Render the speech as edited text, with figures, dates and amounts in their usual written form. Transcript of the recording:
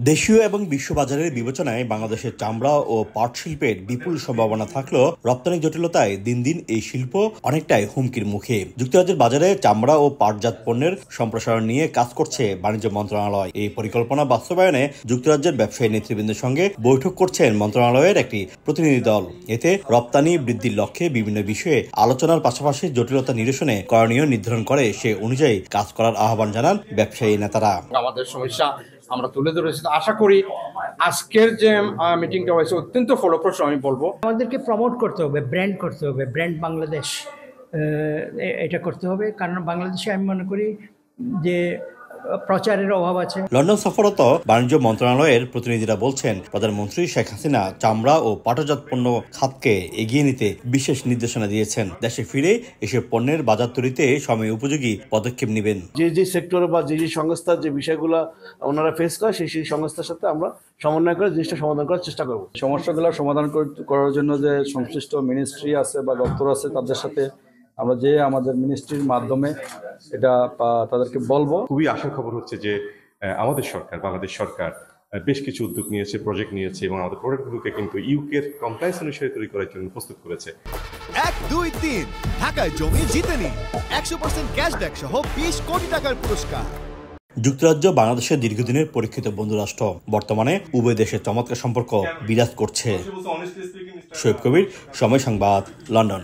দেশীয় এবং বিশ্ববাজারের বিবেচনায় বাংলাদেশের চামড়া ও পাট শিল্পের বিপুল সম্ভাবনা থাকলেও রপ্তানি জটিলতায় দিন দিন এই শিল্প অনেকটাই হুমকির মুখে। যুক্তরাজ্যের বাজারে চামড়া ও পাটজাত পণ্যের সম্প্রসারণ নিয়ে কাজ করছে বাণিজ্য মন্ত্রণালয়। এই পরিকল্পনা বাস্তবায়নে যুক্তরাজ্যের ব্যবসায়ী নেতৃবৃন্দের সঙ্গে বৈঠক করছেন মন্ত্রণালয়ের একটি প্রতিনিধি দল। এতে রপ্তানি বৃদ্ধির লক্ষ্যে বিভিন্ন বিষয়ে আলোচনার পাশাপাশি জটিলতা নিরসনে করণীয় নির্ধারণ করে সে অনুযায়ী কাজ করার আহ্বান জানান ব্যবসায়ী নেতারা। আমাদের সমস্যা আমরা তুলে ধরেছি, আশা করি আজকের যে মিটিংটা হয়েছে অত্যন্ত ফলপ্রসূ আমি বলবো। আমাদেরকে প্রমোট করতে হবে, ব্র্যান্ড করতে হবে, ব্র্যান্ড বাংলাদেশ এটা করতে হবে, কারণ বাংলাদেশে আমি মনে করি যে প্রচারের অভাব আছে। লন্ডন সফররত বাণিজ্য মন্ত্রণালয়ের প্রতিনিধিরা বলছেন, প্রধানমন্ত্রী শেখ হাসিনা চামড়া ও পাটজাত পণ্য খাতকে এগিয়ে নিতে বিশেষ নির্দেশনা দিয়েছেন। দেশে ফিরে এসব পণ্যের বাজার তৈরিতে সময় উপযোগী পদক্ষেপ নেবেন। যে সেক্টর বা যে সংস্থার যে বিষয়গুলো ওনারা ফেস করে সেই সংস্থার সাথে আমরা সমন্বয় করে জিনিসটা সমাধান করার চেষ্টা করব। সমস্যাগুলো সমাধান করার জন্য যে সংশ্লিষ্ট মিনিস্ট্রি আছে বা দপ্তর আছে তাদের সাথে আমরা যে আমাদের মিনিস্ট্রির মাধ্যমে এটা তাদেরকে বলবো। খুবই আশার খবর হচ্ছে যে আমাদের সরকার, বাংলাদেশ সরকার বেশ কিছু উদ্যোগ নিয়েছে, প্রজেক্ট নিয়েছে এবং আমাদের প্রোডাক্টগুলোকে কিন্তু ইউকের কমপ্লায়েন্স অনুসারে তৈরি করার জন্য প্রস্তুত করেছে। 1, 2, 3 ঢাকায় জমি জিতে নিন 100% ক্যাশব্যাক সহ 20 কোটি টাকার পুরস্কার। যুক্তরাজ্য বাংলাদেশের দীর্ঘদিনের পরীক্ষিত বন্ধুরাষ্ট্র। বর্তমানে উভয় দেশের চমৎকার সম্পর্ক বিরাজ করছে। শোয়েব কবির, সময় সংবাদ, লন্ডন।